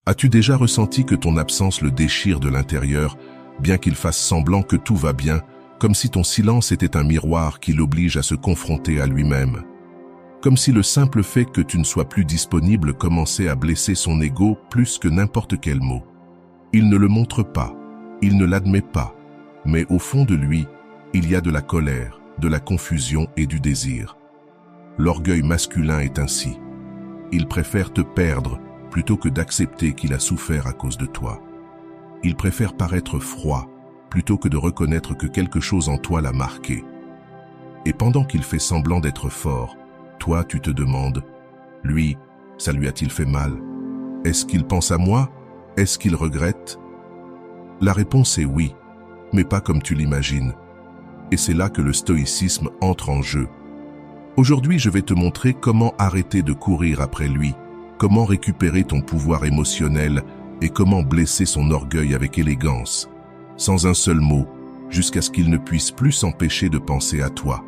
As-tu déjà ressenti que ton absence le déchire de l'intérieur, bien qu'il fasse semblant que tout va bien, comme si ton silence était un miroir qui l'oblige à se confronter à lui-même? Comme si le simple fait que tu ne sois plus disponible commençait à blesser son ego plus que n'importe quel mot. Il ne le montre pas, il ne l'admet pas, mais au fond de lui, il y a de la colère, de la confusion et du désir. L'orgueil masculin est ainsi. Il préfère te perdre plutôt que d'accepter qu'il a souffert à cause de toi. Il préfère paraître froid plutôt que de reconnaître que quelque chose en toi l'a marqué. Et pendant qu'il fait semblant d'être fort, toi tu te demandes, lui, ça lui a-t-il fait mal? Est-ce qu'il pense à moi? Est-ce qu'il regrette? La réponse est oui, mais pas comme tu l'imagines. Et c'est là que le stoïcisme entre en jeu. Aujourd'hui, je vais te montrer comment arrêter de courir après lui, comment récupérer ton pouvoir émotionnel et comment blesser son orgueil avec élégance, sans un seul mot, jusqu'à ce qu'il ne puisse plus s'empêcher de penser à toi.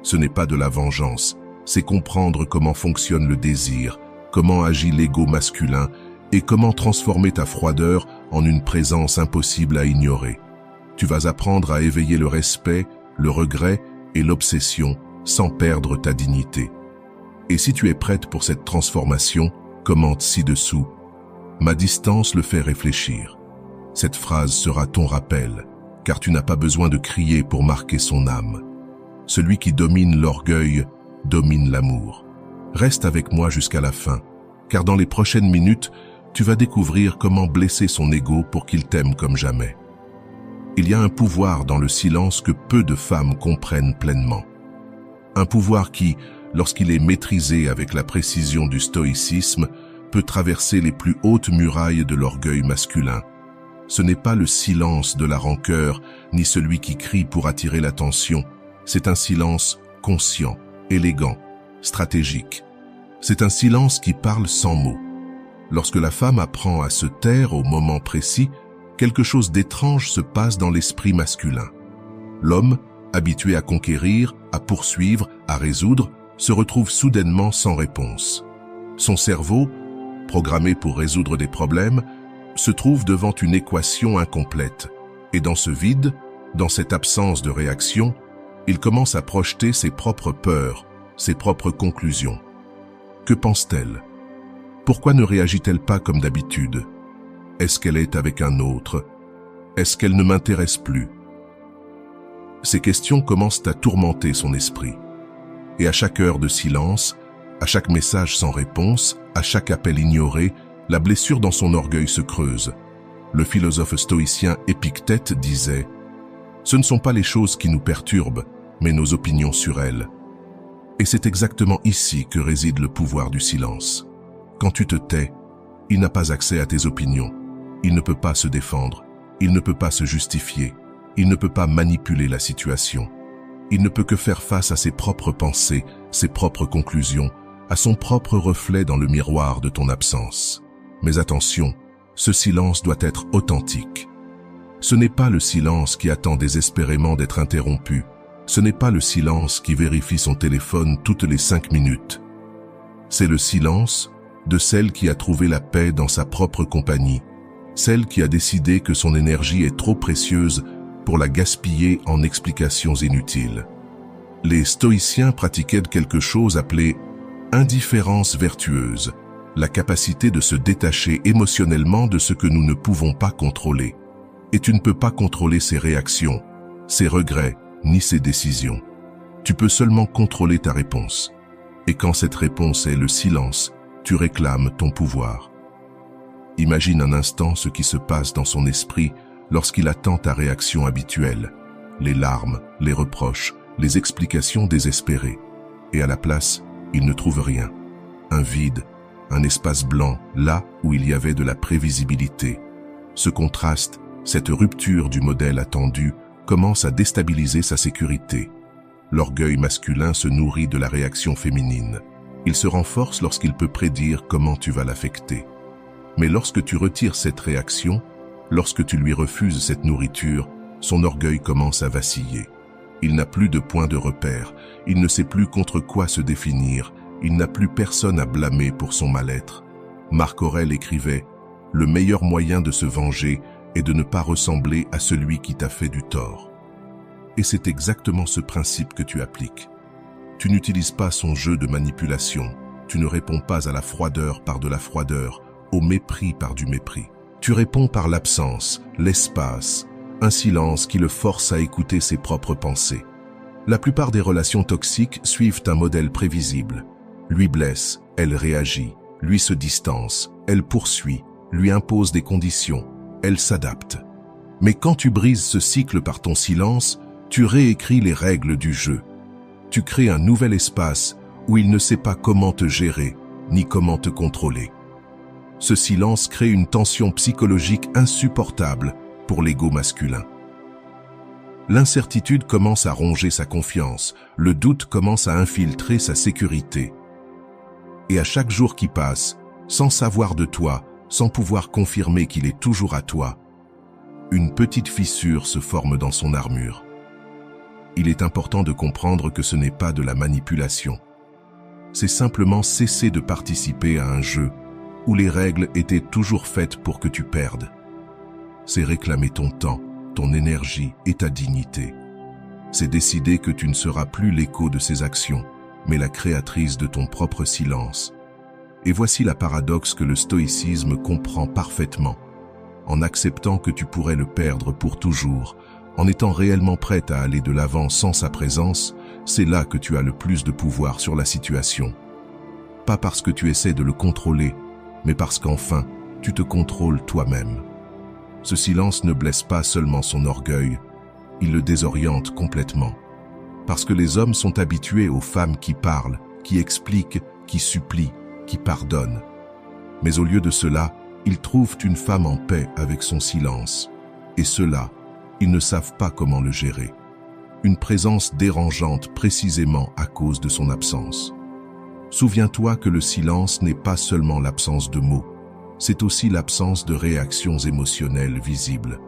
Ce n'est pas de la vengeance, c'est comprendre comment fonctionne le désir, comment agit l'ego masculin et comment transformer ta froideur en une présence impossible à ignorer. Tu vas apprendre à éveiller le respect, le regret et l'obsession sans perdre ta dignité. Et si tu es prête pour cette transformation, commente ci-dessous. Ma distance le fait réfléchir. Cette phrase sera ton rappel, car tu n'as pas besoin de crier pour marquer son âme. Celui qui domine l'orgueil domine l'amour. Reste avec moi jusqu'à la fin, car dans les prochaines minutes, tu vas découvrir comment blesser son ego pour qu'il t'aime comme jamais. Il y a un pouvoir dans le silence que peu de femmes comprennent pleinement. Un pouvoir qui, lorsqu'il est maîtrisé avec la précision du stoïcisme, peut traverser les plus hautes murailles de l'orgueil masculin. Ce n'est pas le silence de la rancœur, ni celui qui crie pour attirer l'attention. C'est un silence conscient, élégant, stratégique. C'est un silence qui parle sans mots. Lorsque la femme apprend à se taire au moment précis, quelque chose d'étrange se passe dans l'esprit masculin. L'homme, habitué à conquérir, à poursuivre, à résoudre, se retrouve soudainement sans réponse. Son cerveau, programmé pour résoudre des problèmes, se trouve devant une équation incomplète. Et dans ce vide, dans cette absence de réaction, il commence à projeter ses propres peurs, ses propres conclusions. Que pense-t-elle? Pourquoi ne réagit-elle pas comme d'habitude? Est-ce qu'elle est avec un autre? Est-ce qu'elle ne m'intéresse plus? Ces questions commencent à tourmenter son esprit. Et à chaque heure de silence, à chaque message sans réponse, à chaque appel ignoré, la blessure dans son orgueil se creuse. Le philosophe stoïcien Épictète disait « Ce ne sont pas les choses qui nous perturbent, mais nos opinions sur elles. » Et c'est exactement ici que réside le pouvoir du silence. Quand tu te tais, il n'a pas accès à tes opinions. Il ne peut pas se défendre. Il ne peut pas se justifier. Il ne peut pas manipuler la situation. Il ne peut que faire face à ses propres pensées, ses propres conclusions, à son propre reflet dans le miroir de ton absence. Mais attention, ce silence doit être authentique. Ce n'est pas le silence qui attend désespérément d'être interrompu. Ce n'est pas le silence qui vérifie son téléphone toutes les 5 minutes. C'est le silence de celle qui a trouvé la paix dans sa propre compagnie, celle qui a décidé que son énergie est trop précieuse pour la gaspiller en explications inutiles. Les stoïciens pratiquaient quelque chose appelé indifférence vertueuse, la capacité de se détacher émotionnellement de ce que nous ne pouvons pas contrôler. Et tu ne peux pas contrôler ses réactions, ses regrets, ni ses décisions. Tu peux seulement contrôler ta réponse. Et quand cette réponse est le silence, tu réclames ton pouvoir. Imagine un instant ce qui se passe dans son esprit lorsqu'il attend ta réaction habituelle, les larmes, les reproches, les explications désespérées. Et à la place, il ne trouve rien. Un vide, un espace blanc, là où il y avait de la prévisibilité. Ce contraste, cette rupture du modèle attendu, commence à déstabiliser sa sécurité. L'orgueil masculin se nourrit de la réaction féminine. Il se renforce lorsqu'il peut prédire comment tu vas l'affecter. Mais lorsque tu retires cette réaction, lorsque tu lui refuses cette nourriture, son orgueil commence à vaciller. Il n'a plus de point de repère, il ne sait plus contre quoi se définir, il n'a plus personne à blâmer pour son mal-être. Marc Aurèle écrivait « le meilleur moyen de se venger est de ne pas ressembler à celui qui t'a fait du tort. Et c'est exactement ce principe que tu appliques. Tu n'utilises pas son jeu de manipulation, tu ne réponds pas à la froideur par de la froideur, au mépris par du mépris. Tu réponds par l'absence, l'espace, un silence qui le force à écouter ses propres pensées. La plupart des relations toxiques suivent un modèle prévisible. Lui blesse, elle réagit, lui se distance, elle poursuit, lui impose des conditions, elle s'adapte. Mais quand tu brises ce cycle par ton silence, tu réécris les règles du jeu. Tu crées un nouvel espace où il ne sait pas comment te gérer, ni comment te contrôler. Ce silence crée une tension psychologique insupportable pour l'ego masculin. L'incertitude commence à ronger sa confiance, le doute commence à infiltrer sa sécurité. Et à chaque jour qui passe, sans savoir de toi, sans pouvoir confirmer qu'il est toujours à toi, une petite fissure se forme dans son armure. Il est important de comprendre que ce n'est pas de la manipulation. C'est simplement cesser de participer à un jeu où les règles étaient toujours faites pour que tu perdes. C'est réclamer ton temps, ton énergie et ta dignité. C'est décider que tu ne seras plus l'écho de ses actions, mais la créatrice de ton propre silence. Et voici la paradoxe que le stoïcisme comprend parfaitement. En acceptant que tu pourrais le perdre pour toujours, en étant réellement prête à aller de l'avant sans sa présence, c'est là que tu as le plus de pouvoir sur la situation. Pas parce que tu essaies de le contrôler, mais parce qu'enfin, tu te contrôles toi-même. Ce silence ne blesse pas seulement son orgueil, il le désoriente complètement. Parce que les hommes sont habitués aux femmes qui parlent, qui expliquent, qui supplient, qui pardonnent. Mais au lieu de cela, ils trouvent une femme en paix avec son silence. Et cela, ils ne savent pas comment le gérer. Une présence dérangeante précisément à cause de son absence. Souviens-toi que le silence n'est pas seulement l'absence de mots, c'est aussi l'absence de réactions émotionnelles visibles.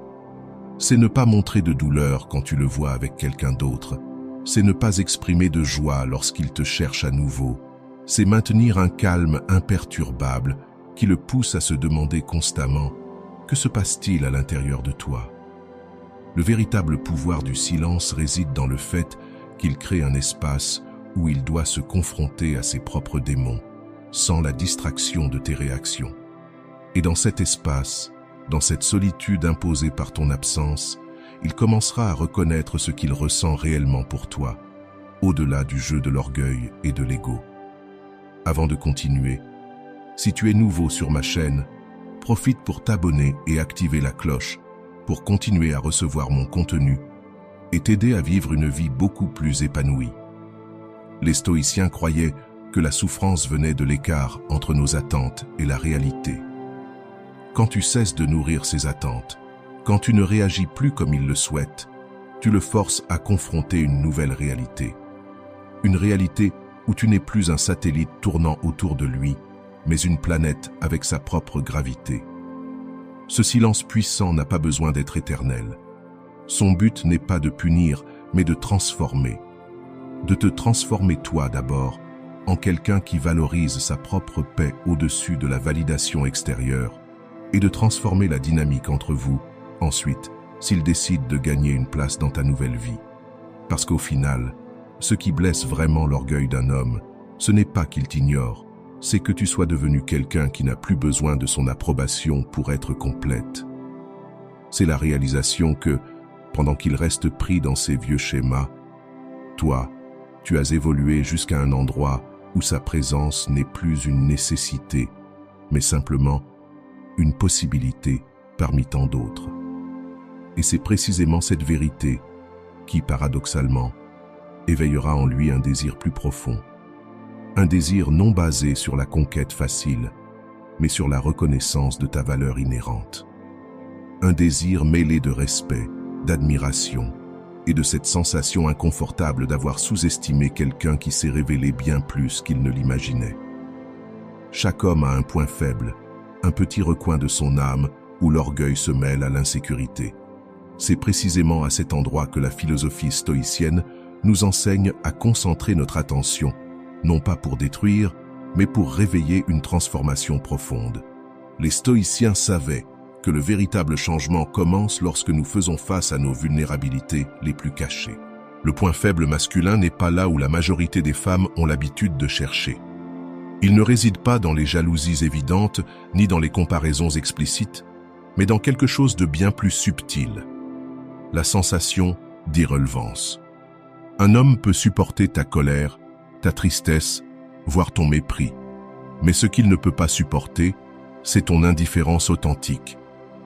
C'est ne pas montrer de douleur quand tu le vois avec quelqu'un d'autre. C'est ne pas exprimer de joie lorsqu'il te cherche à nouveau. C'est maintenir un calme imperturbable qui le pousse à se demander constamment « Que se passe-t-il à l'intérieur de toi ?» Le véritable pouvoir du silence réside dans le fait qu'il crée un espace où il doit se confronter à ses propres démons, sans la distraction de tes réactions. Et dans cet espace, dans cette solitude imposée par ton absence, il commencera à reconnaître ce qu'il ressent réellement pour toi, au-delà du jeu de l'orgueil et de l'ego. Avant de continuer, si tu es nouveau sur ma chaîne, profite pour t'abonner et activer la cloche pour continuer à recevoir mon contenu et t'aider à vivre une vie beaucoup plus épanouie. Les stoïciens croyaient que la souffrance venait de l'écart entre nos attentes et la réalité. Quand tu cesses de nourrir ces attentes, quand tu ne réagis plus comme il le souhaite, tu le forces à confronter une nouvelle réalité. Une réalité où tu n'es plus un satellite tournant autour de lui, mais une planète avec sa propre gravité. Ce silence puissant n'a pas besoin d'être éternel. Son but n'est pas de punir, mais de transformer. De te transformer toi d'abord, en quelqu'un qui valorise sa propre paix au-dessus de la validation extérieure, et de transformer la dynamique entre vous, ensuite, s'il décide de gagner une place dans ta nouvelle vie. Parce qu'au final, ce qui blesse vraiment l'orgueil d'un homme, ce n'est pas qu'il t'ignore, c'est que tu sois devenu quelqu'un qui n'a plus besoin de son approbation pour être complète. C'est la réalisation que, pendant qu'il reste pris dans ses vieux schémas, toi, tu as évolué jusqu'à un endroit où sa présence n'est plus une nécessité, mais simplement une possibilité parmi tant d'autres. Et c'est précisément cette vérité qui, paradoxalement, éveillera en lui un désir plus profond. Un désir non basé sur la conquête facile, mais sur la reconnaissance de ta valeur inhérente. Un désir mêlé de respect, d'admiration et de cette sensation inconfortable d'avoir sous-estimé quelqu'un qui s'est révélé bien plus qu'il ne l'imaginait. Chaque homme a un point faible, un petit recoin de son âme où l'orgueil se mêle à l'insécurité. C'est précisément à cet endroit que la philosophie stoïcienne nous enseigne à concentrer notre attention, non pas pour détruire, mais pour réveiller une transformation profonde. Les stoïciens savaient que le véritable changement commence lorsque nous faisons face à nos vulnérabilités les plus cachées. Le point faible masculin n'est pas là où la majorité des femmes ont l'habitude de chercher. Il ne réside pas dans les jalousies évidentes ni dans les comparaisons explicites, mais dans quelque chose de bien plus subtil. La sensation d'irrelevance. Un homme peut supporter ta colère, ta tristesse, voire ton mépris. Mais ce qu'il ne peut pas supporter, c'est ton indifférence authentique.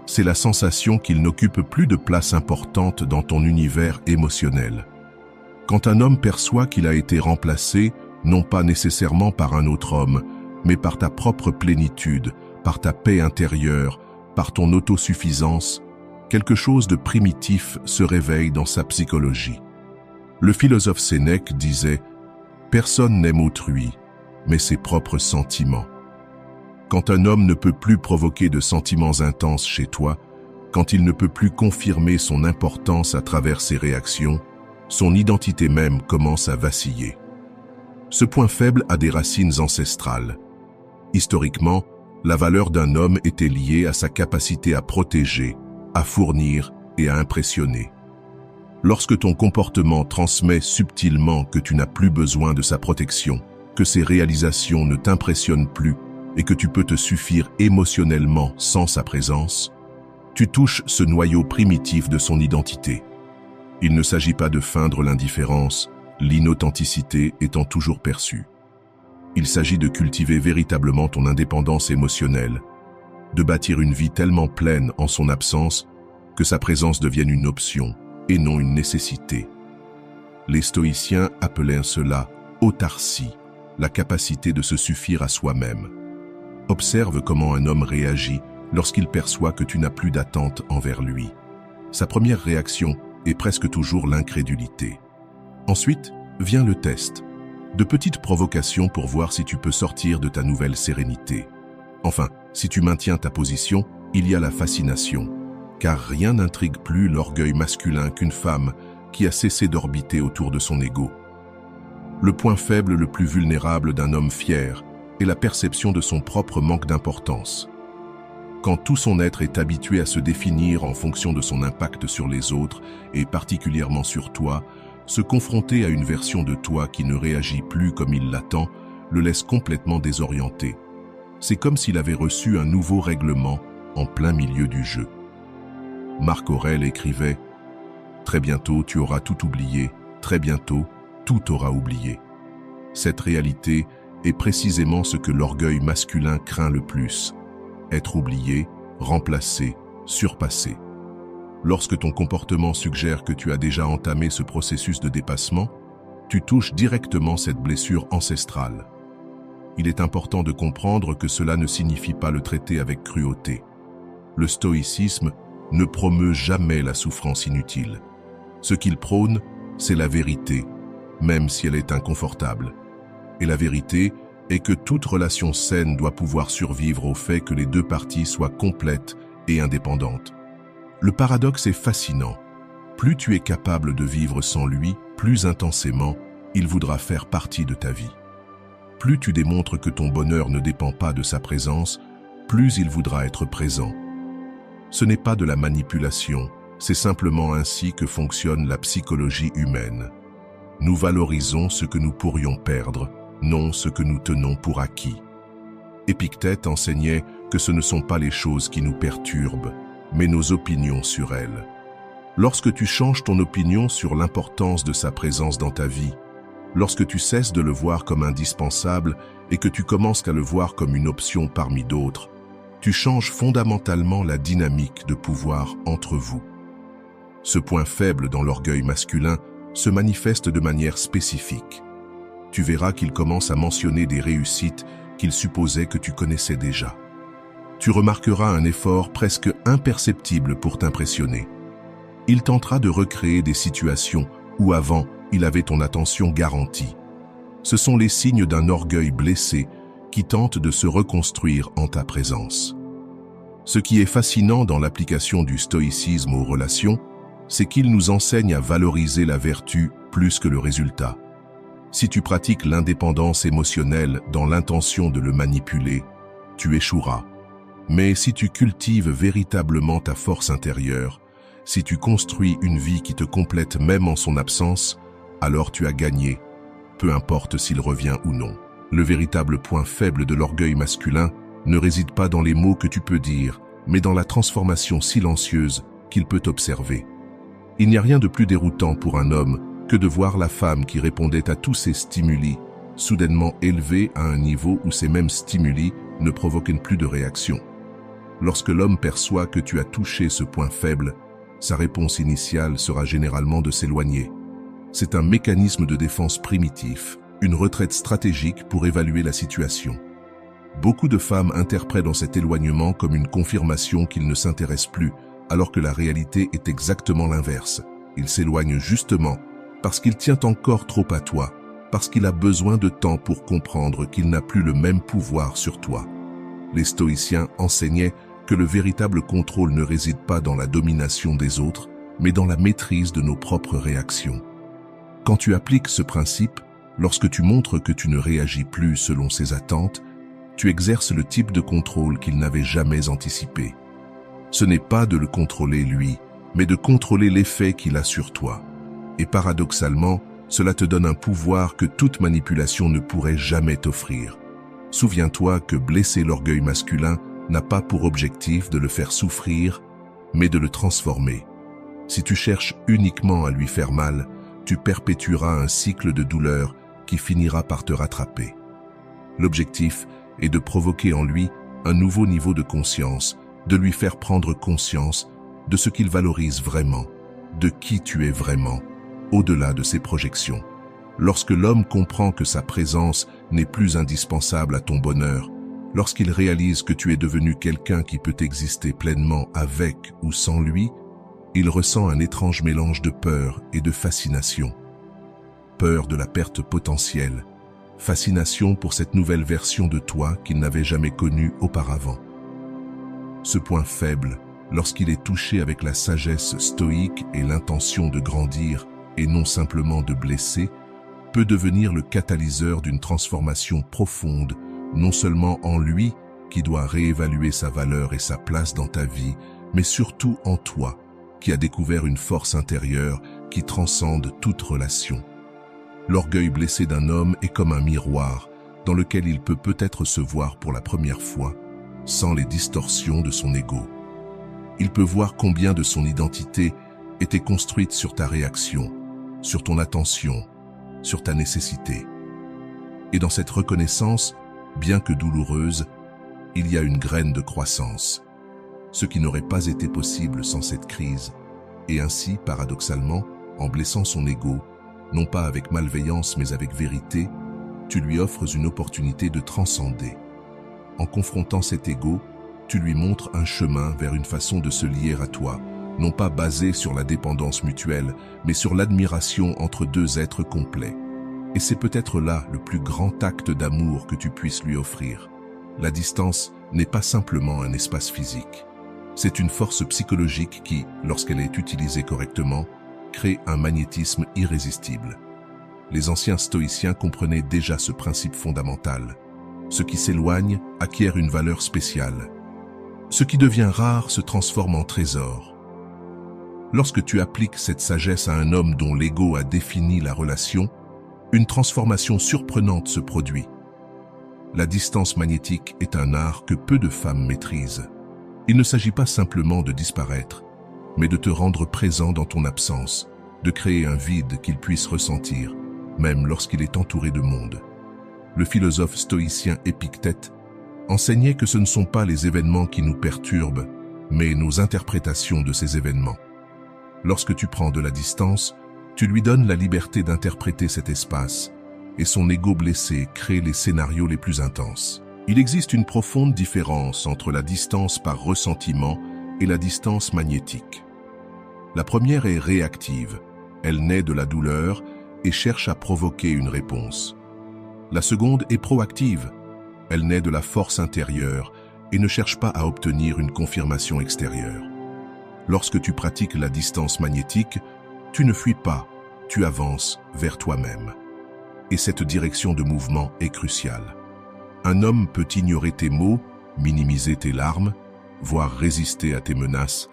C'est la sensation qu'il n'occupe plus de place importante dans ton univers émotionnel. Quand un homme perçoit qu'il a été remplacé, non pas nécessairement par un autre homme, mais par ta propre plénitude, par ta paix intérieure, par ton autosuffisance, quelque chose de primitif se réveille dans sa psychologie. Le philosophe Sénèque disait « Personne n'aime autrui, mais ses propres sentiments ». Quand un homme ne peut plus provoquer de sentiments intenses chez toi, quand il ne peut plus confirmer son importance à travers ses réactions, son identité même commence à vaciller. Ce point faible a des racines ancestrales. Historiquement, la valeur d'un homme était liée à sa capacité à protéger, à fournir et à impressionner. Lorsque ton comportement transmet subtilement que tu n'as plus besoin de sa protection, que ses réalisations ne t'impressionnent plus et que tu peux te suffire émotionnellement sans sa présence, tu touches ce noyau primitif de son identité. Il ne s'agit pas de feindre l'indifférence, l'inauthenticité étant toujours perçue. Il s'agit de cultiver véritablement ton indépendance émotionnelle, de bâtir une vie tellement pleine en son absence que sa présence devienne une option et non une nécessité. Les stoïciens appelaient cela autarcie, la capacité de se suffire à soi-même. Observe comment un homme réagit lorsqu'il perçoit que tu n'as plus d'attente envers lui. Sa première réaction est presque toujours l'incrédulité. Ensuite, vient le test. De petites provocations pour voir si tu peux sortir de ta nouvelle sérénité. Enfin, si tu maintiens ta position, il y a la fascination. Car rien n'intrigue plus l'orgueil masculin qu'une femme qui a cessé d'orbiter autour de son ego. Le point faible le plus vulnérable d'un homme fier est la perception de son propre manque d'importance. Quand tout son être est habitué à se définir en fonction de son impact sur les autres, et particulièrement sur toi, se confronter à une version de toi qui ne réagit plus comme il l'attend, le laisse complètement désorienté. C'est comme s'il avait reçu un nouveau règlement en plein milieu du jeu. Marc Aurèle écrivait « Très bientôt tu auras tout oublié, très bientôt tout aura oublié ». Cette réalité est précisément ce que l'orgueil masculin craint le plus. Être oublié, remplacé, surpassé. Lorsque ton comportement suggère que tu as déjà entamé ce processus de dépassement, tu touches directement cette blessure ancestrale. Il est important de comprendre que cela ne signifie pas le traiter avec cruauté. Le stoïcisme ne promeut jamais la souffrance inutile. Ce qu'il prône, c'est la vérité, même si elle est inconfortable. Et la vérité est que toute relation saine doit pouvoir survivre au fait que les deux parties soient complètes et indépendantes. Le paradoxe est fascinant. Plus tu es capable de vivre sans lui, plus intensément, il voudra faire partie de ta vie. Plus tu démontres que ton bonheur ne dépend pas de sa présence, plus il voudra être présent. Ce n'est pas de la manipulation, c'est simplement ainsi que fonctionne la psychologie humaine. Nous valorisons ce que nous pourrions perdre, non ce que nous tenons pour acquis. Épictète enseignait que ce ne sont pas les choses qui nous perturbent, mais nos opinions sur elles. Lorsque tu changes ton opinion sur l'importance de sa présence dans ta vie, lorsque tu cesses de le voir comme indispensable et que tu commences à le voir comme une option parmi d'autres, tu changes fondamentalement la dynamique de pouvoir entre vous. Ce point faible dans l'orgueil masculin se manifeste de manière spécifique. Tu verras qu'il commence à mentionner des réussites qu'il supposait que tu connaissais déjà. Tu remarqueras un effort presque imperceptible pour t'impressionner. Il tentera de recréer des situations où avant, il avait ton attention garantie. Ce sont les signes d'un orgueil blessé qui tente de se reconstruire en ta présence. Ce qui est fascinant dans l'application du stoïcisme aux relations, c'est qu'il nous enseigne à valoriser la vertu plus que le résultat. Si tu pratiques l'indépendance émotionnelle dans l'intention de le manipuler, tu échoueras. Mais si tu cultives véritablement ta force intérieure, si tu construis une vie qui te complète même en son absence, alors tu as gagné, peu importe s'il revient ou non. Le véritable point faible de l'orgueil masculin ne réside pas dans les mots que tu peux dire, mais dans la transformation silencieuse qu'il peut observer. Il n'y a rien de plus déroutant pour un homme que de voir la femme qui répondait à tous ces stimuli, soudainement élevée à un niveau où ces mêmes stimuli ne provoquent plus de réaction. Lorsque l'homme perçoit que tu as touché ce point faible, sa réponse initiale sera généralement de s'éloigner. C'est un mécanisme de défense primitif, une retraite stratégique pour évaluer la situation. Beaucoup de femmes interprètent dans cet éloignement comme une confirmation qu'il ne s'intéresse plus, alors que la réalité est exactement l'inverse. Il s'éloigne justement parce qu'il tient encore trop à toi, parce qu'il a besoin de temps pour comprendre qu'il n'a plus le même pouvoir sur toi. Les stoïciens enseignaient que le véritable contrôle ne réside pas dans la domination des autres, mais dans la maîtrise de nos propres réactions. Quand tu appliques ce principe, lorsque tu montres que tu ne réagis plus selon ses attentes, tu exerces le type de contrôle qu'il n'avait jamais anticipé. Ce n'est pas de le contrôler lui, mais de contrôler l'effet qu'il a sur toi. Et paradoxalement, cela te donne un pouvoir que toute manipulation ne pourrait jamais t'offrir. Souviens-toi que blesser l'orgueil masculin n'a pas pour objectif de le faire souffrir, mais de le transformer. Si tu cherches uniquement à lui faire mal, tu perpétueras un cycle de douleur qui finira par te rattraper. L'objectif est de provoquer en lui un nouveau niveau de conscience, de lui faire prendre conscience de ce qu'il valorise vraiment, de qui tu es vraiment, au-delà de ses projections. Lorsque l'homme comprend que sa présence n'est plus indispensable à ton bonheur, lorsqu'il réalise que tu es devenu quelqu'un qui peut exister pleinement avec ou sans lui, il ressent un étrange mélange de peur et de fascination. Peur de la perte potentielle, fascination pour cette nouvelle version de toi qu'il n'avait jamais connue auparavant. Ce point faible, lorsqu'il est touché avec la sagesse stoïque et l'intention de grandir et non simplement de blesser, peut devenir le catalyseur d'une transformation profonde, non seulement en lui, qui doit réévaluer sa valeur et sa place dans ta vie, mais surtout en toi, qui a découvert une force intérieure qui transcende toute relation. L'orgueil blessé d'un homme est comme un miroir dans lequel il peut peut-être se voir pour la première fois, sans les distorsions de son ego. Il peut voir combien de son identité était construite sur ta réaction, sur ton attention, sur ta nécessité. Et dans cette reconnaissance, bien que douloureuse, il y a une graine de croissance, ce qui n'aurait pas été possible sans cette crise, et ainsi, paradoxalement, en blessant son ego, non pas avec malveillance mais avec vérité, tu lui offres une opportunité de transcender. En confrontant cet ego, tu lui montres un chemin vers une façon de se lier à toi, non pas basée sur la dépendance mutuelle, mais sur l'admiration entre deux êtres complets. Et c'est peut-être là le plus grand acte d'amour que tu puisses lui offrir. La distance n'est pas simplement un espace physique. C'est une force psychologique qui, lorsqu'elle est utilisée correctement, crée un magnétisme irrésistible. Les anciens stoïciens comprenaient déjà ce principe fondamental. Ce qui s'éloigne acquiert une valeur spéciale. Ce qui devient rare se transforme en trésor. Lorsque tu appliques cette sagesse à un homme dont l'ego a défini la relation, une transformation surprenante se produit. La distance magnétique est un art que peu de femmes maîtrisent. Il ne s'agit pas simplement de disparaître, mais de te rendre présent dans ton absence, de créer un vide qu'il puisse ressentir, même lorsqu'il est entouré de monde. Le philosophe stoïcien Épictète enseignait que ce ne sont pas les événements qui nous perturbent, mais nos interprétations de ces événements. Lorsque tu prends de la distance, tu lui donnes la liberté d'interpréter cet espace, et son ego blessé crée les scénarios les plus intenses. Il existe une profonde différence entre la distance par ressentiment et la distance magnétique. La première est réactive, elle naît de la douleur et cherche à provoquer une réponse. La seconde est proactive, elle naît de la force intérieure et ne cherche pas à obtenir une confirmation extérieure. Lorsque tu pratiques la distance magnétique, tu ne fuis pas, tu avances vers toi-même. Et cette direction de mouvement est cruciale. Un homme peut ignorer tes mots, minimiser tes larmes, voire résister à tes menaces,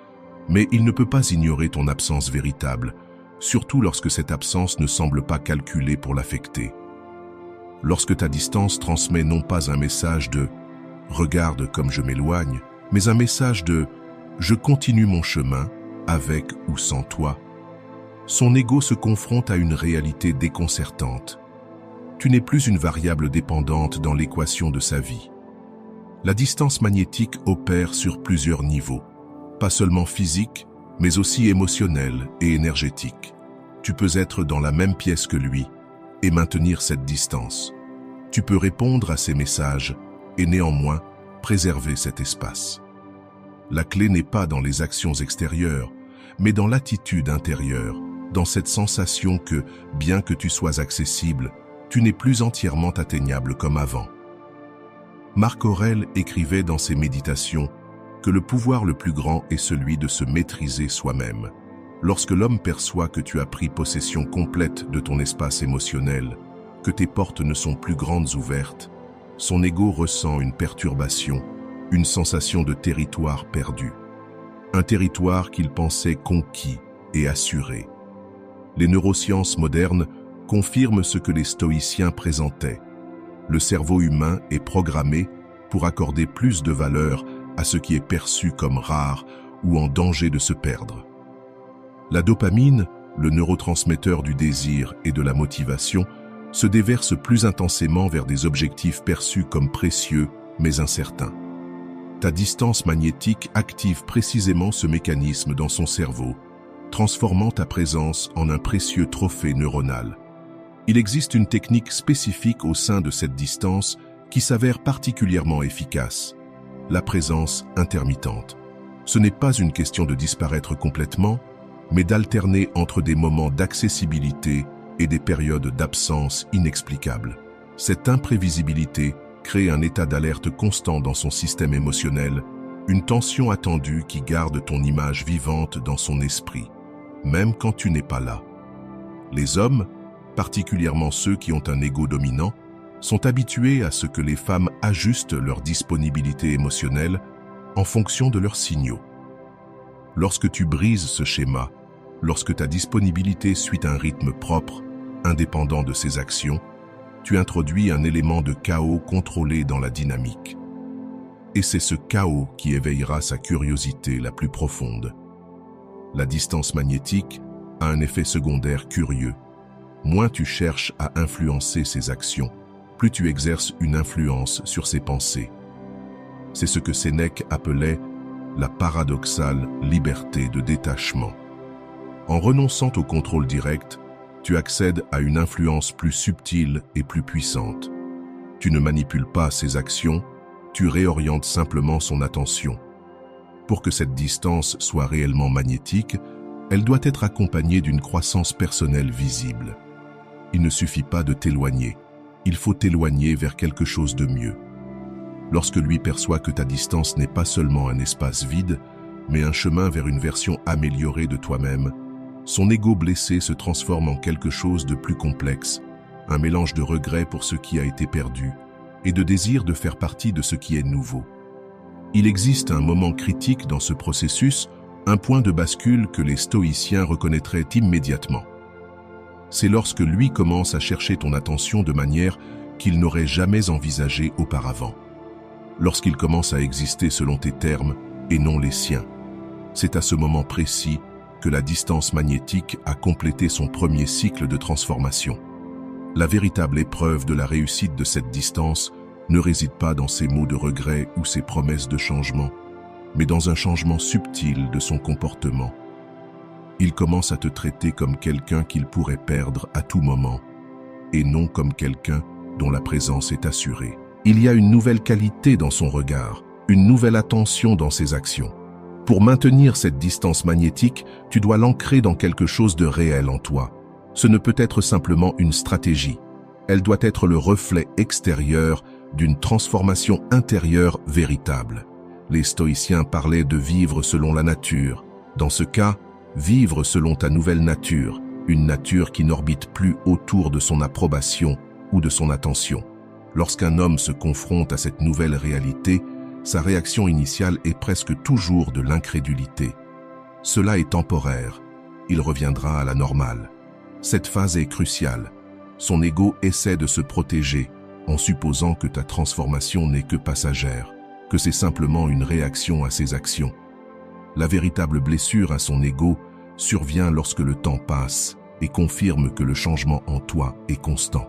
mais il ne peut pas ignorer ton absence véritable, surtout lorsque cette absence ne semble pas calculée pour l'affecter. Lorsque ta distance transmet non pas un message de « regarde comme je m'éloigne », mais un message de « je continue mon chemin, avec ou sans toi », son ego se confronte à une réalité déconcertante. Tu n'es plus une variable dépendante dans l'équation de sa vie. La distance magnétique opère sur plusieurs niveaux, pas seulement physique, mais aussi émotionnel et énergétique. Tu peux être dans la même pièce que lui et maintenir cette distance. Tu peux répondre à ses messages et néanmoins préserver cet espace. La clé n'est pas dans les actions extérieures, mais dans l'attitude intérieure, dans cette sensation que, bien que tu sois accessible, tu n'es plus entièrement atteignable comme avant. Marc Aurèle écrivait dans ses méditations que le pouvoir le plus grand est celui de se maîtriser soi-même. Lorsque l'homme perçoit que tu as pris possession complète de ton espace émotionnel, que tes portes ne sont plus grandes ouvertes, son ego ressent une perturbation, une sensation de territoire perdu. Un territoire qu'il pensait conquis et assuré. Les neurosciences modernes confirment ce que les stoïciens présentaient. Le cerveau humain est programmé pour accorder plus de valeur à ce qui est perçu comme rare ou en danger de se perdre. La dopamine, le neurotransmetteur du désir et de la motivation, se déverse plus intensément vers des objectifs perçus comme précieux mais incertains. Ta distance magnétique active précisément ce mécanisme dans son cerveau, transformant ta présence en un précieux trophée neuronal. Il existe une technique spécifique au sein de cette distance qui s'avère particulièrement efficace, la présence intermittente. Ce n'est pas une question de disparaître complètement, mais d'alterner entre des moments d'accessibilité et des périodes d'absence inexplicables. Cette imprévisibilité crée un état d'alerte constant dans son système émotionnel, une tension attendue qui garde ton image vivante dans son esprit, même quand tu n'es pas là. Les hommes, particulièrement ceux qui ont un ego dominant, sont habitués à ce que les femmes ajustent leur disponibilité émotionnelle en fonction de leurs signaux. Lorsque tu brises ce schéma, lorsque ta disponibilité suit un rythme propre, indépendant de ses actions, tu introduis un élément de chaos contrôlé dans la dynamique. Et c'est ce chaos qui éveillera sa curiosité la plus profonde. La distance magnétique a un effet secondaire curieux. Moins tu cherches à influencer ses actions, plus tu exerces une influence sur ses pensées. C'est ce que Sénèque appelait la paradoxale liberté de détachement. En renonçant au contrôle direct, tu accèdes à une influence plus subtile et plus puissante. Tu ne manipules pas ses actions, tu réorientes simplement son attention. Pour que cette distance soit réellement magnétique, elle doit être accompagnée d'une croissance personnelle visible. Il ne suffit pas de t'éloigner, il faut t'éloigner vers quelque chose de mieux. Lorsque lui perçoit que ta distance n'est pas seulement un espace vide, mais un chemin vers une version améliorée de toi-même, son ego blessé se transforme en quelque chose de plus complexe, un mélange de regret pour ce qui a été perdu et de désir de faire partie de ce qui est nouveau. Il existe un moment critique dans ce processus, un point de bascule que les stoïciens reconnaîtraient immédiatement. C'est lorsque lui commence à chercher ton attention de manière qu'il n'aurait jamais envisagée auparavant. Lorsqu'il commence à exister selon tes termes et non les siens. C'est à ce moment précis que la distance magnétique a complété son premier cycle de transformation. La véritable épreuve de la réussite de cette distance ne réside pas dans ses mots de regret ou ses promesses de changement, mais dans un changement subtil de son comportement. Il commence à te traiter comme quelqu'un qu'il pourrait perdre à tout moment, et non comme quelqu'un dont la présence est assurée. Il y a une nouvelle qualité dans son regard, une nouvelle attention dans ses actions. Pour maintenir cette distance magnétique, tu dois l'ancrer dans quelque chose de réel en toi. Ce ne peut être simplement une stratégie. Elle doit être le reflet extérieur d'une transformation intérieure véritable. Les stoïciens parlaient de vivre selon la nature. Dans ce cas, vivre selon ta nouvelle nature, une nature qui n'orbite plus autour de son approbation ou de son attention. Lorsqu'un homme se confronte à cette nouvelle réalité, sa réaction initiale est presque toujours de l'incrédulité. Cela est temporaire. Il reviendra à la normale. Cette phase est cruciale. Son ego essaie de se protéger en supposant que ta transformation n'est que passagère, que c'est simplement une réaction à ses actions. La véritable blessure à son ego survient lorsque le temps passe et confirme que le changement en toi est constant.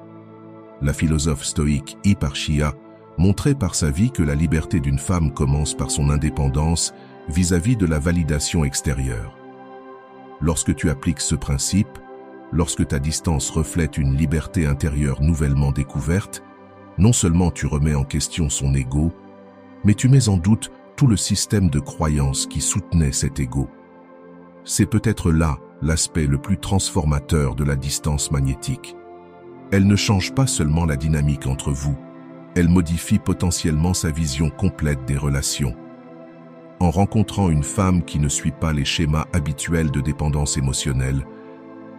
La philosophe stoïque Hipparchia montrait par sa vie que la liberté d'une femme commence par son indépendance vis-à-vis de la validation extérieure. Lorsque tu appliques ce principe, lorsque ta distance reflète une liberté intérieure nouvellement découverte, non seulement tu remets en question son ego, mais tu mets en doute tout le système de croyances qui soutenait cet ego. C'est peut-être là l'aspect le plus transformateur de la distance magnétique. Elle ne change pas seulement la dynamique entre vous, elle modifie potentiellement sa vision complète des relations. En rencontrant une femme qui ne suit pas les schémas habituels de dépendance émotionnelle,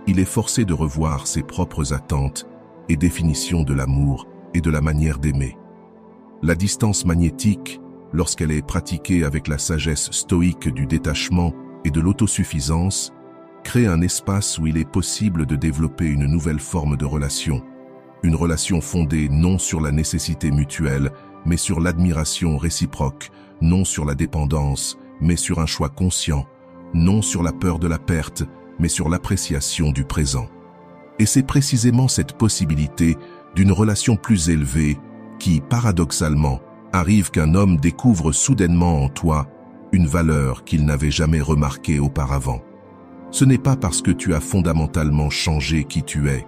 il est forcé de revoir ses propres attentes et définitions de l'amour et de la manière d'aimer. La distance magnétique, lorsqu'elle est pratiquée avec la sagesse stoïque du détachement et de l'autosuffisance, crée un espace où il est possible de développer une nouvelle forme de relation. Une relation fondée non sur la nécessité mutuelle, mais sur l'admiration réciproque, non sur la dépendance, mais sur un choix conscient, non sur la peur de la perte, mais sur l'appréciation du présent. Et c'est précisément cette possibilité d'une relation plus élevée qui, paradoxalement, arrive qu'un homme découvre soudainement en toi une valeur qu'il n'avait jamais remarquée auparavant. Ce n'est pas parce que tu as fondamentalement changé qui tu es,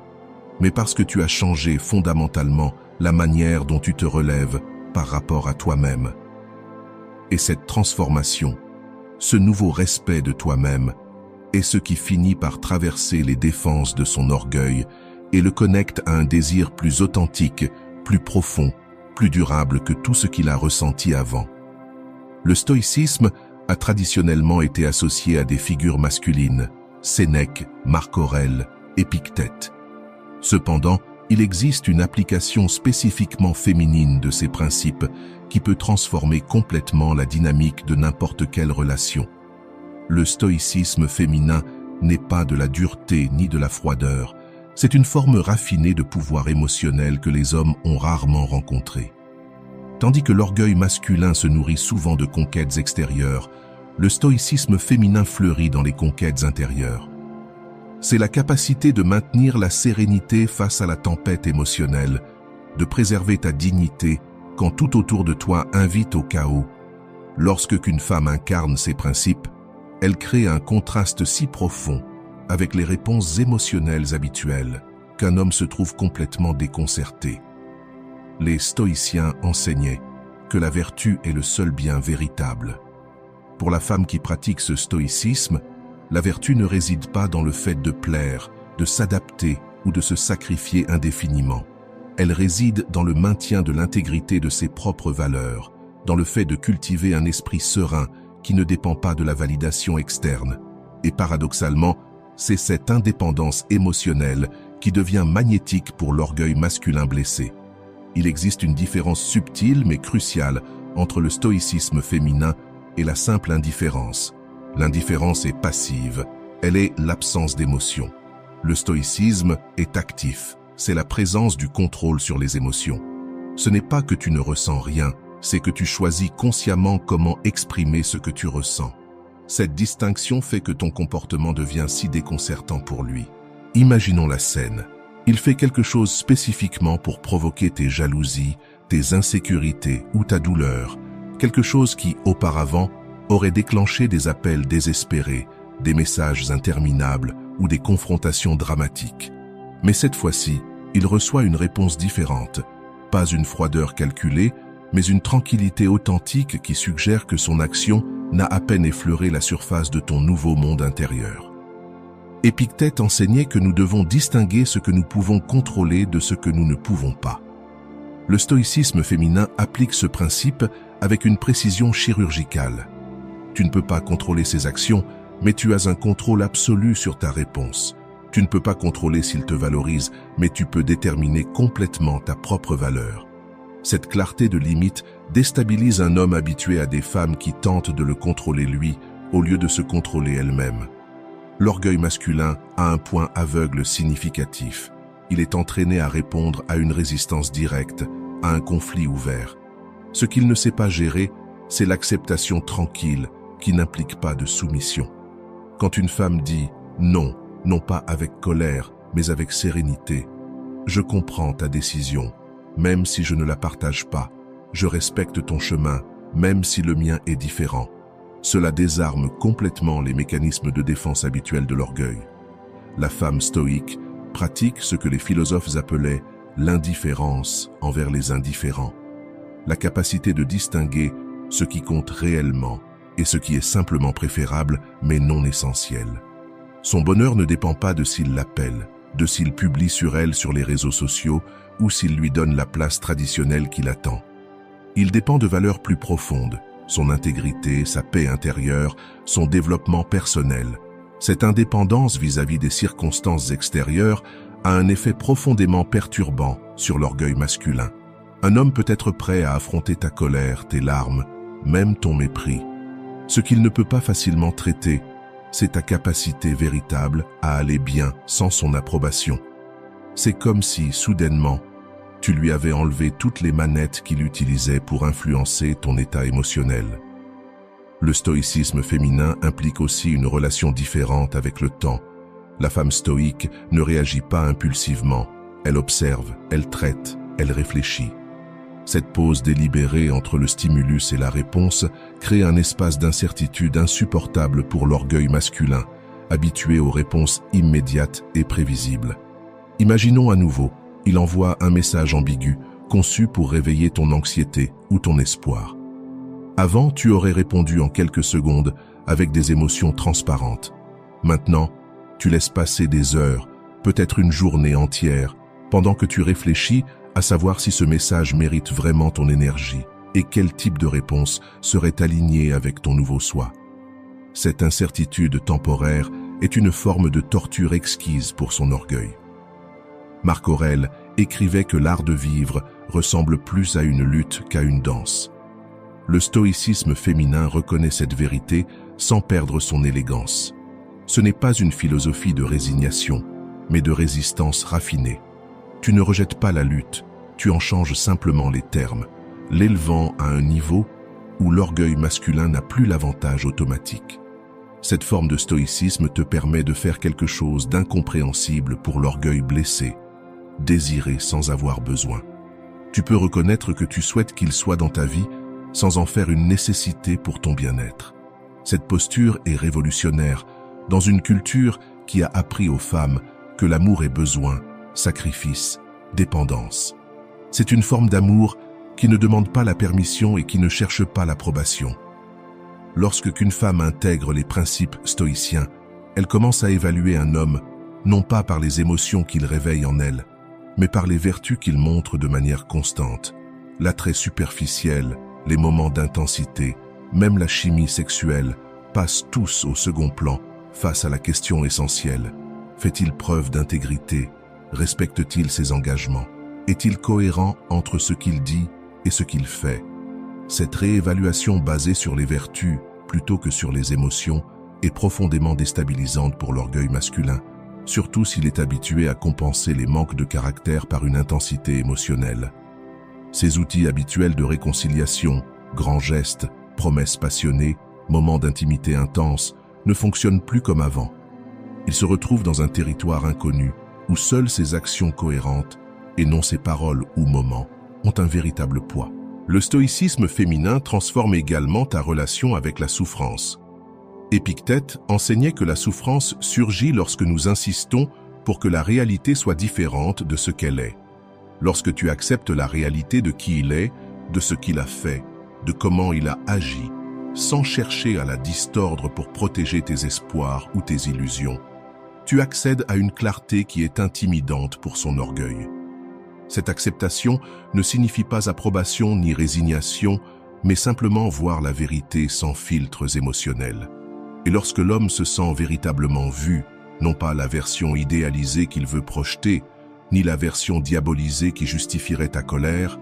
mais parce que tu as changé fondamentalement la manière dont tu te relèves par rapport à toi-même. Et cette transformation, ce nouveau respect de toi-même, est ce qui finit par traverser les défenses de son orgueil et le connecte à un désir plus authentique, plus profond, plus durable que tout ce qu'il a ressenti avant. Le stoïcisme a traditionnellement été associé à des figures masculines, Sénèque, Marc Aurèle, Épictète. Cependant, il existe une application spécifiquement féminine de ces principes qui peut transformer complètement la dynamique de n'importe quelle relation. Le stoïcisme féminin n'est pas de la dureté ni de la froideur, c'est une forme raffinée de pouvoir émotionnel que les hommes ont rarement rencontré. Tandis que l'orgueil masculin se nourrit souvent de conquêtes extérieures, le stoïcisme féminin fleurit dans les conquêtes intérieures. C'est la capacité de maintenir la sérénité face à la tempête émotionnelle, de préserver ta dignité quand tout autour de toi invite au chaos. Lorsqu'une femme incarne ces principes, elle crée un contraste si profond avec les réponses émotionnelles habituelles qu'un homme se trouve complètement déconcerté. Les stoïciens enseignaient que la vertu est le seul bien véritable. Pour la femme qui pratique ce stoïcisme, la vertu ne réside pas dans le fait de plaire, de s'adapter ou de se sacrifier indéfiniment. Elle réside dans le maintien de l'intégrité de ses propres valeurs, dans le fait de cultiver un esprit serein qui ne dépend pas de la validation externe. Et paradoxalement, c'est cette indépendance émotionnelle qui devient magnétique pour l'orgueil masculin blessé. Il existe une différence subtile mais cruciale entre le stoïcisme féminin et la simple indifférence. L'indifférence est passive, elle est l'absence d'émotion. Le stoïcisme est actif, c'est la présence du contrôle sur les émotions. Ce n'est pas que tu ne ressens rien, c'est que tu choisis consciemment comment exprimer ce que tu ressens. Cette distinction fait que ton comportement devient si déconcertant pour lui. Imaginons la scène. Il fait quelque chose spécifiquement pour provoquer tes jalousies, tes insécurités ou ta douleur. Quelque chose qui, auparavant, aurait déclenché des appels désespérés, des messages interminables ou des confrontations dramatiques. Mais cette fois-ci, il reçoit une réponse différente. Pas une froideur calculée, mais une tranquillité authentique qui suggère que son action n'a à peine effleuré la surface de ton nouveau monde intérieur. Épictète enseignait que nous devons distinguer ce que nous pouvons contrôler de ce que nous ne pouvons pas. Le stoïcisme féminin applique ce principe avec une précision chirurgicale. Tu ne peux pas contrôler ses actions, mais tu as un contrôle absolu sur ta réponse. Tu ne peux pas contrôler s'il te valorise, mais tu peux déterminer complètement ta propre valeur. Cette clarté de limite déstabilise un homme habitué à des femmes qui tentent de le contrôler lui, au lieu de se contrôler elle-même. L'orgueil masculin a un point aveugle significatif. Il est entraîné à répondre à une résistance directe, à un conflit ouvert. Ce qu'il ne sait pas gérer, c'est l'acceptation tranquille qui n'implique pas de soumission. Quand une femme dit « non », non pas avec colère, mais avec sérénité, « je comprends ta décision, même si je ne la partage pas. Je respecte ton chemin, même si le mien est différent. » Cela désarme complètement les mécanismes de défense habituels de l'orgueil. La femme stoïque pratique ce que les philosophes appelaient l'indifférence envers les indifférents. La capacité de distinguer ce qui compte réellement et ce qui est simplement préférable mais non essentiel. Son bonheur ne dépend pas de s'il l'appelle, de s'il publie sur elle sur les réseaux sociaux ou s'il lui donne la place traditionnelle qu'il attend. Il dépend de valeurs plus profondes, son intégrité, sa paix intérieure, son développement personnel. Cette indépendance vis-à-vis des circonstances extérieures a un effet profondément perturbant sur l'orgueil masculin. Un homme peut être prêt à affronter ta colère, tes larmes, même ton mépris. Ce qu'il ne peut pas facilement traiter, c'est ta capacité véritable à aller bien sans son approbation. C'est comme si, soudainement, tu lui avais enlevé toutes les manettes qu'il utilisait pour influencer ton état émotionnel. Le stoïcisme féminin implique aussi une relation différente avec le temps. La femme stoïque ne réagit pas impulsivement. Elle observe, elle traite, elle réfléchit. Cette pause délibérée entre le stimulus et la réponse crée un espace d'incertitude insupportable pour l'orgueil masculin, habitué aux réponses immédiates et prévisibles. Imaginons à nouveau, il envoie un message ambigu, conçu pour réveiller ton anxiété ou ton espoir. Avant, tu aurais répondu en quelques secondes avec des émotions transparentes. Maintenant, tu laisses passer des heures, peut-être une journée entière, pendant que tu réfléchis à savoir si ce message mérite vraiment ton énergie et quel type de réponse serait aligné avec ton nouveau soi. Cette incertitude temporaire est une forme de torture exquise pour son orgueil. Marc Aurèle écrivait que l'art de vivre ressemble plus à une lutte qu'à une danse. Le stoïcisme féminin reconnaît cette vérité sans perdre son élégance. Ce n'est pas une philosophie de résignation, mais de résistance raffinée. Tu ne rejettes pas la lutte, tu en changes simplement les termes, l'élevant à un niveau où l'orgueil masculin n'a plus l'avantage automatique. Cette forme de stoïcisme te permet de faire quelque chose d'incompréhensible pour l'orgueil blessé, désirer sans avoir besoin. Tu peux reconnaître que tu souhaites qu'il soit dans ta vie sans en faire une nécessité pour ton bien-être. Cette posture est révolutionnaire dans une culture qui a appris aux femmes que l'amour est besoin, sacrifice, dépendance. C'est une forme d'amour qui ne demande pas la permission et qui ne cherche pas l'approbation. Lorsqu'une femme intègre les principes stoïciens, elle commence à évaluer un homme non pas par les émotions qu'il réveille en elle, mais par les vertus qu'il montre de manière constante. L'attrait superficiel, les moments d'intensité, même la chimie sexuelle, passent tous au second plan face à la question essentielle. Fait-il preuve d'intégrité? Respecte-t-il ses engagements? Est-il cohérent entre ce qu'il dit et ce qu'il fait? Cette réévaluation basée sur les vertus plutôt que sur les émotions est profondément déstabilisante pour l'orgueil masculin, surtout s'il est habitué à compenser les manques de caractère par une intensité émotionnelle. Ces outils habituels de réconciliation, grands gestes, promesses passionnées, moments d'intimité intense, ne fonctionnent plus comme avant. Il se retrouve dans un territoire inconnu où seules ses actions cohérentes, et non ses paroles ou moments, ont un véritable poids. Le stoïcisme féminin transforme également ta relation avec la souffrance. Épictète enseignait que la souffrance surgit lorsque nous insistons pour que la réalité soit différente de ce qu'elle est. Lorsque tu acceptes la réalité de qui il est, de ce qu'il a fait, de comment il a agi, sans chercher à la distordre pour protéger tes espoirs ou tes illusions, tu accèdes à une clarté qui est intimidante pour son orgueil. Cette acceptation ne signifie pas approbation ni résignation, mais simplement voir la vérité sans filtres émotionnels. Et lorsque l'homme se sent véritablement vu, non pas la version idéalisée qu'il veut projeter, ni la version diabolisée qui justifierait ta colère,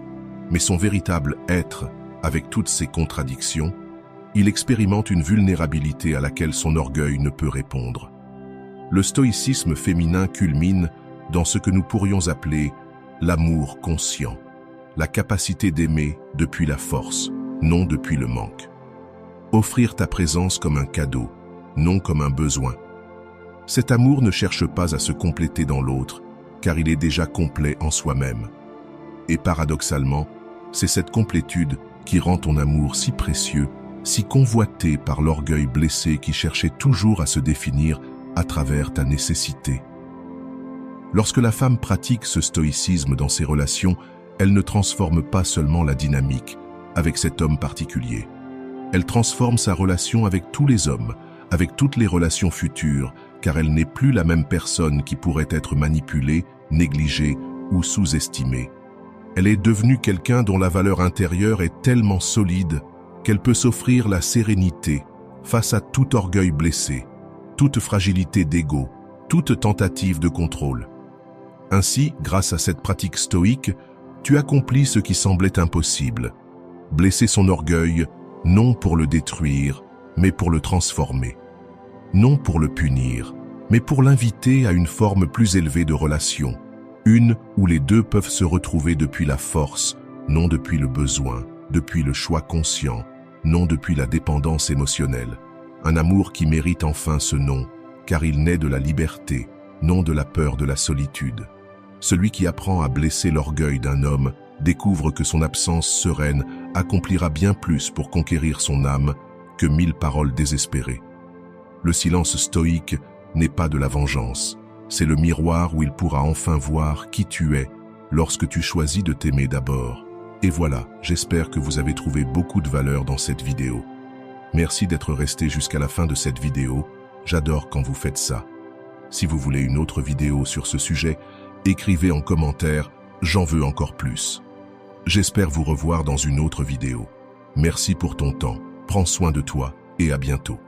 mais son véritable être, avec toutes ses contradictions, il expérimente une vulnérabilité à laquelle son orgueil ne peut répondre. Le stoïcisme féminin culmine dans ce que nous pourrions appeler l'amour conscient, la capacité d'aimer depuis la force, non depuis le manque. Offrir ta présence comme un cadeau, non comme un besoin. Cet amour ne cherche pas à se compléter dans l'autre, car il est déjà complet en soi-même. Et paradoxalement, c'est cette complétude qui rend ton amour si précieux, si convoité par l'orgueil blessé qui cherchait toujours à se définir à travers ta nécessité. Lorsque la femme pratique ce stoïcisme dans ses relations, elle ne transforme pas seulement la dynamique avec cet homme particulier. Elle transforme sa relation avec tous les hommes, avec toutes les relations futures, car elle n'est plus la même personne qui pourrait être manipulée, négligée ou sous-estimée. Elle est devenue quelqu'un dont la valeur intérieure est tellement solide qu'elle peut s'offrir la sérénité face à tout orgueil blessé, toute fragilité d'ego, toute tentative de contrôle. Ainsi, grâce à cette pratique stoïque, tu accomplis ce qui semblait impossible. Blesser son orgueil, non pour le détruire, mais pour le transformer. Non pour le punir, mais pour l'inviter à une forme plus élevée de relation. Une où les deux peuvent se retrouver depuis la force, non depuis le besoin, depuis le choix conscient, non depuis la dépendance émotionnelle. Un amour qui mérite enfin ce nom, car il naît de la liberté, non de la peur de la solitude. Celui qui apprend à blesser l'orgueil d'un homme découvre que son absence sereine accomplira bien plus pour conquérir son âme que 1000 paroles désespérées. Le silence stoïque n'est pas de la vengeance, c'est le miroir où il pourra enfin voir qui tu es lorsque tu choisis de t'aimer d'abord. Et voilà, j'espère que vous avez trouvé beaucoup de valeur dans cette vidéo. Merci d'être resté jusqu'à la fin de cette vidéo, j'adore quand vous faites ça. Si vous voulez une autre vidéo sur ce sujet, écrivez en commentaire « J'en veux encore plus ». J'espère vous revoir dans une autre vidéo. Merci pour ton temps, prends soin de toi et à bientôt.